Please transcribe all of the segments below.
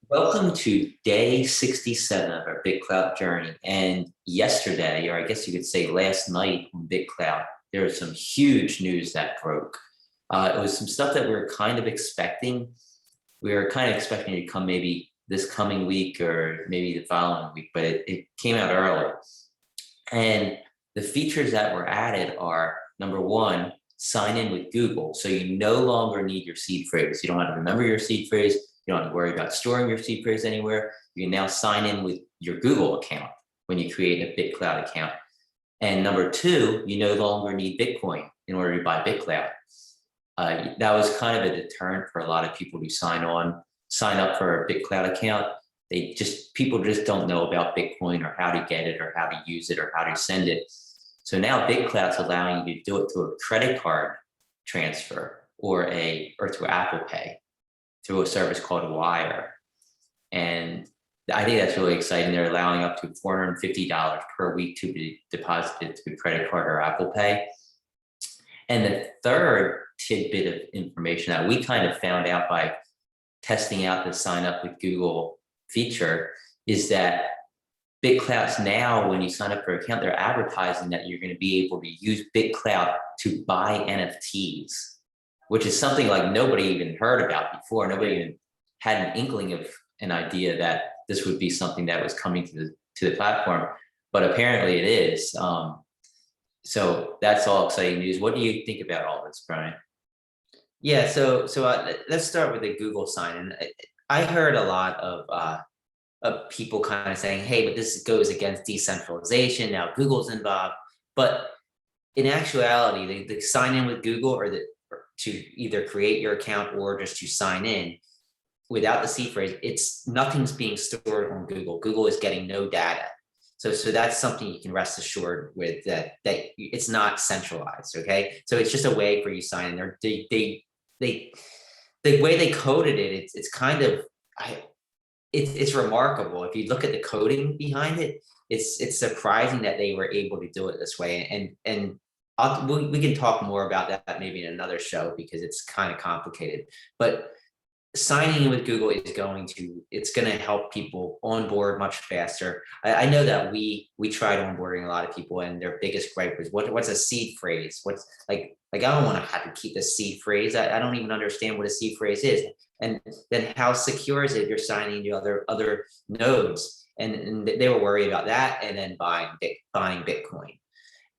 Welcome to day 67 of our BitClout journey. And yesterday, or I guess you could say last night on BitClout, there was some huge news that broke. It was some stuff that we were kind of expecting. We were kind of expecting it to come maybe this coming week or maybe the following week, but it came out early. And the features that were added are number one, sign in with Google. So you no longer need your seed phrase. You don't have to remember your seed phrase. You don't have to worry about storing your seed phrase anywhere. You can now sign in with your Google account when you create a BitClout account. And number two, you no longer need Bitcoin in order to buy BitClout. That was kind of a deterrent for a lot of people to sign up for a BitClout account. People just don't know about Bitcoin or how to get it or how to use it or how to send it. So now BitClout's allowing you to do it through a credit card transfer or through Apple Pay through a service called Wire. And I think that's really exciting. They're allowing up to $450 per week to be deposited through credit card or Apple Pay. And the third tidbit of information that we kind of found out by testing out the sign up with Google feature is that BitClout's now, when you sign up for an account, they're advertising that you're going to be able to use BitClout to buy NFTs, which is something like nobody even heard about before. Nobody even had an inkling of an idea that this would be something that was coming to the platform, but apparently it is. So that's all exciting news. What do you think about all this, Brian? Yeah, so let's start with the Google sign. And I heard a lot of people kind of saying, "Hey, but this goes against decentralization. Now Google's involved." But in actuality, the sign in with Google to either create your account or just to sign in without the seed phrase, nothing's being stored on Google. Google is getting no data. So that's something you can rest assured with that it's not centralized. Okay, so it's just a way for you to sign in. They the way they coded it, it's kind of it's remarkable. If you look at the coding behind it, it's surprising that they were able to do it this way. And we can talk more about that maybe in another show because it's kind of complicated. But signing in with Google is going to help people onboard much faster. I know that we tried onboarding a lot of people, and their biggest gripe was what's a seed phrase? What's like I don't want to have to keep the seed phrase. I don't even understand what a seed phrase is. And then how secure is it if you're signing to other nodes? And they were worried about that, and then buying Bitcoin.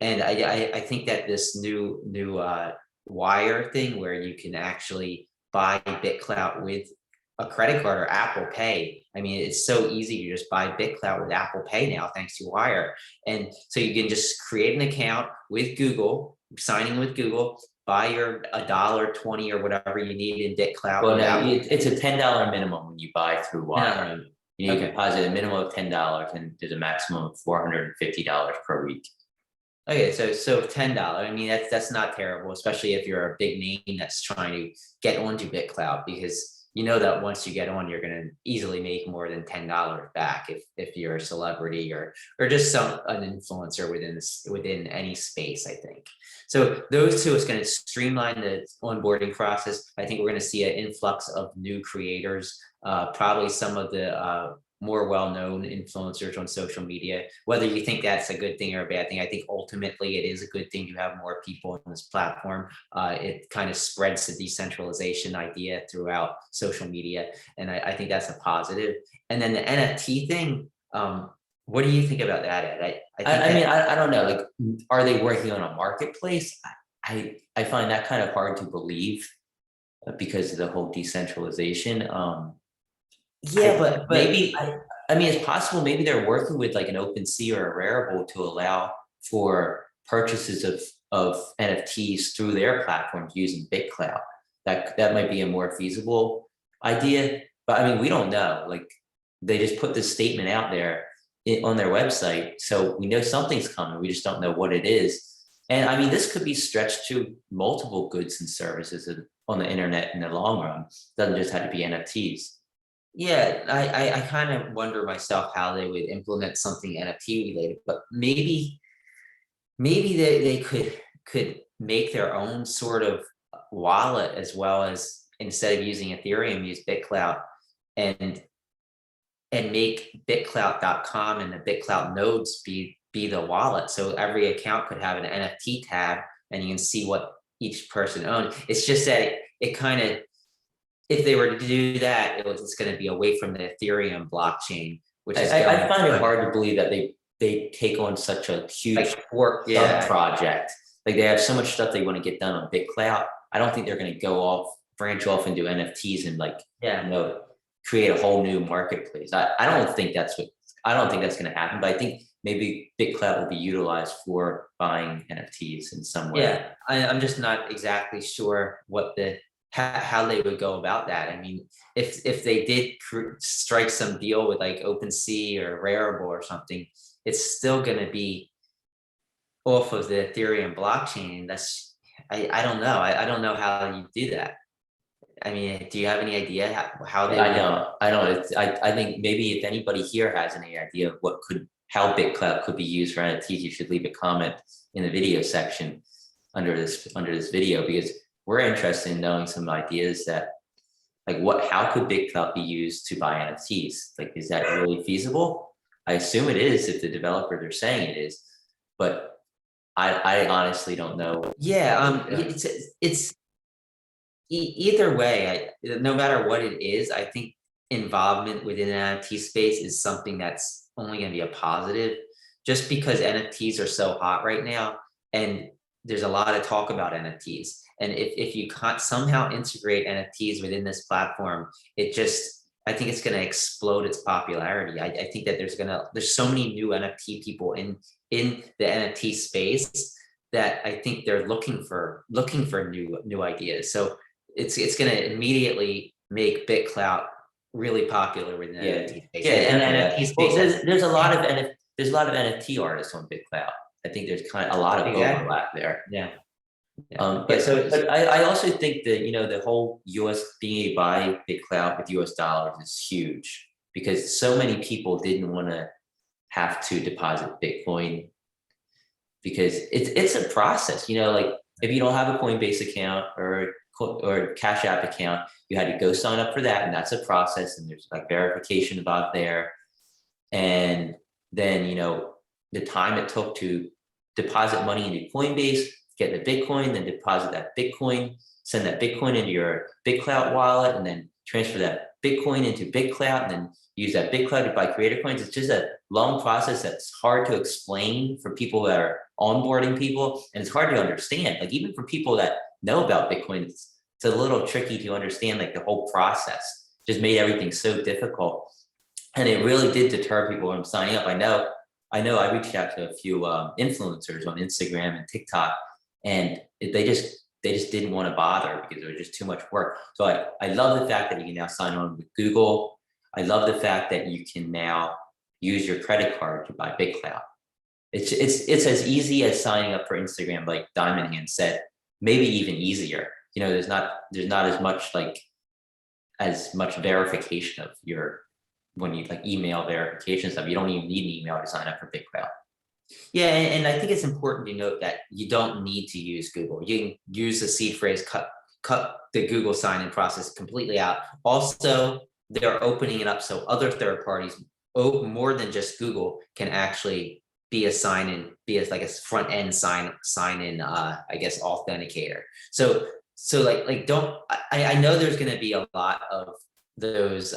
And I think that this new Wire thing where you can actually buy BitClout with a credit card or Apple Pay. I mean, it's so easy to just buy BitClout with Apple Pay now, thanks to Wire. And so you can just create an account with Google, signing with Google, buy your $1.20 or whatever you need in BitClout. Well, now it's a $10 minimum when you buy through Wire. You need to deposit a minimum of $10 and there's a maximum of $450 per week. Okay, so $10. I mean, that's not terrible, especially if you're a big name that's trying to get onto BitClout, because you know that once you get on, you're going to easily make more than $10 back if you're a celebrity or just an influencer within any space. I think so. Those two is going to streamline the onboarding process. I think we're going to see an influx of new creators, probably some of the more well-known influencers on social media. Whether you think that's a good thing or a bad thing, I think ultimately it is a good thing to have more people on this platform. It kind of spreads the decentralization idea throughout social media, and I think that's a positive. And then the NFT thing, what do you think about that, Ed? I don't know. Like, are they working on a marketplace? I find that kind of hard to believe because of the whole decentralization. Yeah, but maybe I mean it's possible maybe they're working with like an OpenSea or a Rarible to allow for purchases of NFTs through their platforms using BitClout. That might be a more feasible idea, but I mean we don't know. Like they just put this statement out there on their website, so we know something's coming. We just don't know what it is. And I mean this could be stretched to multiple goods and services on the internet in the long run. It doesn't just have to be NFTs. yeah, I kind of wonder myself how they would implement something NFT related, but maybe they could make their own sort of wallet, as well as instead of using Ethereum, use BitClout. And and make BitClout.com and the BitClout nodes be the wallet. So every account could have an NFT tab and you can see what each person owned. It's just that it kind of, if they were to do that, it's going to be away from the Ethereum blockchain, which is I find it hard to believe that they take on such a huge sub project. Like they have so much stuff they want to get done on BitClout. I don't think they're going to branch off and do NFTs and create a whole new marketplace. I don't think that's going to happen, but I think maybe BitClout will be utilized for buying NFTs in some way. Yeah, I'm just not exactly sure how they would go about that. I mean, if they did strike some deal with like OpenSea or Rarible or something, it's still going to be off of the Ethereum blockchain. I don't know. I don't know how you do that. I mean, do you have any idea how they? I don't. I think maybe if anybody here has any idea of how BitClout could be used for NFTs, you should leave a comment in the video section under this video, because we're interested in knowing some ideas that, like, how could BitClout be used to buy NFTs? Like, is that really feasible? I assume it is if the developers are saying it is, but I honestly don't know. Yeah, it's either way. No matter what it is, I think involvement within the NFT space is something that's only going to be a positive, just because NFTs are so hot right now, and there's a lot of talk about NFTs. And if you can't somehow integrate NFTs within this platform, I think it's going to explode its popularity. I think that there's so many new NFT people in the NFT space that I think they're looking for new ideas. So it's going to immediately make BitClout really popular within the NFT space. Yeah, and NFT space. There's a lot of NFT artists on BitClout. I think there's kind of a lot of overlap there. Yeah. But I also think that, the whole US being able to buy BitClout with US dollars is huge, because so many people didn't want to have to deposit Bitcoin, because it's a process, like if you don't have a Coinbase account or Cash App account, you had to go sign up for that, and that's a process, and there's like verification involved there. And then, the time it took to deposit money into Coinbase, get the Bitcoin, then deposit that Bitcoin, send that Bitcoin into your BitClout wallet, and then transfer that Bitcoin into BitClout, and then use that BitClout to buy creator coins. It's just a long process that's hard to explain for people that are onboarding people, and it's hard to understand. Like, even for people that know about Bitcoin, it's a little tricky to understand, like, the whole process. Just made everything so difficult, and it really did deter people from signing up. I know I reached out to a few influencers on Instagram and TikTok, and they just didn't want to bother because it was just too much work. So I love the fact that you can now sign on with Google. I love the fact that you can now use your credit card to buy BitClout. It's as easy as signing up for Instagram, like Diamond Hand said, maybe even easier. There's not as much verification of when you like email verification stuff. You don't even need an email to sign up for BitClout. Yeah, and I think it's important to note that you don't need to use Google. You can use the seed phrase, cut the Google sign-in process completely out. Also, they're opening it up so other third parties, more than just Google, can actually be a sign-in, be as like a front-end sign-in, I guess, authenticator. So I know there's going to be a lot of those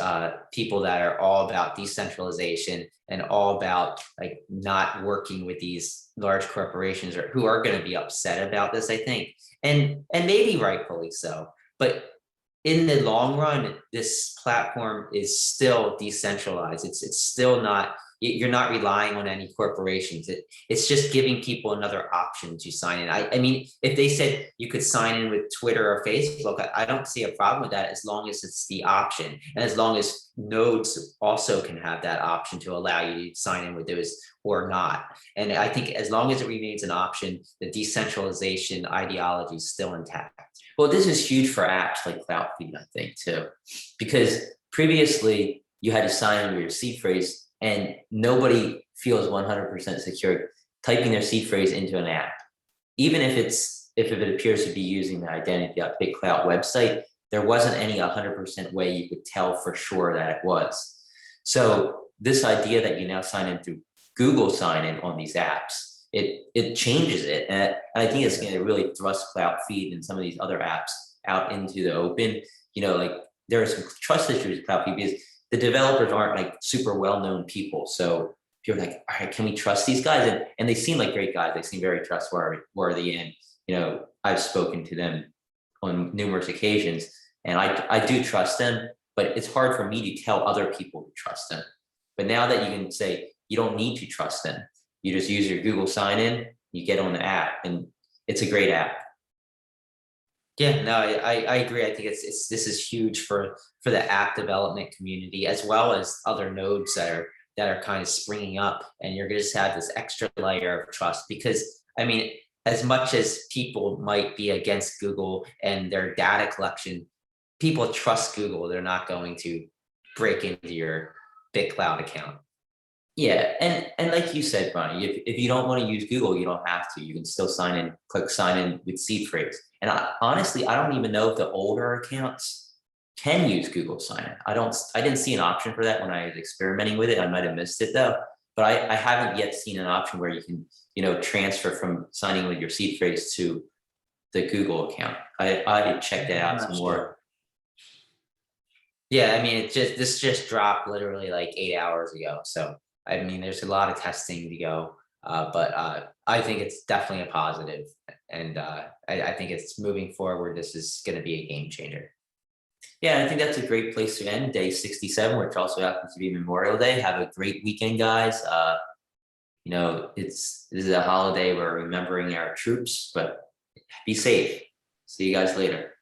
people that are all about decentralization and all about like not working with these large corporations, or who are going to be upset about this, I think, and maybe rightfully so. But in the long run, this platform is still decentralized. It's still not. You're not relying on any corporations. It's just giving people another option to sign in. I mean, if they said you could sign in with Twitter or Facebook, I don't see a problem with that, as long as it's the option, and as long as nodes also can have that option to allow you to sign in with those or not. And I think as long as it remains an option, the decentralization ideology is still intact. Well, this is huge for apps like CloutFeed, I think, too, because previously you had to sign in with your seed phrase, and nobody feels 100% secure typing their seed phrase into an app. Even if it appears to be using the identity.BitClout website, there wasn't any 100% way you could tell for sure that it was. So this idea that you now sign in through Google sign in on these apps, it changes it. And I think it's going to really thrust Cloud Feed and some of these other apps out into the open. Like there are some trust issues with Cloud Feed because the developers aren't like super well-known people. So people are like, all right, can we trust these guys? And they seem like great guys. They seem very trustworthy. And, I've spoken to them on numerous occasions and I do trust them, but it's hard for me to tell other people to trust them. But now that you can say you don't need to trust them, you just use your Google sign in, you get on the app, and it's a great app. Yeah, no, I agree. I think this is huge for the app development community as well as other nodes that are kind of springing up, and you're going to just have this extra layer of trust because I mean, as much as people might be against Google and their data collection, people trust Google. They're not going to break into your BitClout account. Yeah, and like you said, Ronnie, if you don't want to use Google, you don't have to. You can still sign in, click sign in with seed phrase. And honestly, I don't even know if the older accounts can use Google sign in. I didn't see an option for that when I was experimenting with it. I might have missed it though, but I haven't yet seen an option where you can, transfer from signing with your seed phrase to the Google account. I check that out some more. Yeah, I mean, this just dropped literally like 8 hours ago. So I mean, there's a lot of testing to go, but I think it's definitely a positive, and I think it's moving forward. This is going to be a game changer. Yeah, I think that's a great place to end day 67, which also happens to be Memorial Day. Have a great weekend, guys. This is a holiday we're remembering our troops, but be safe. See you guys later.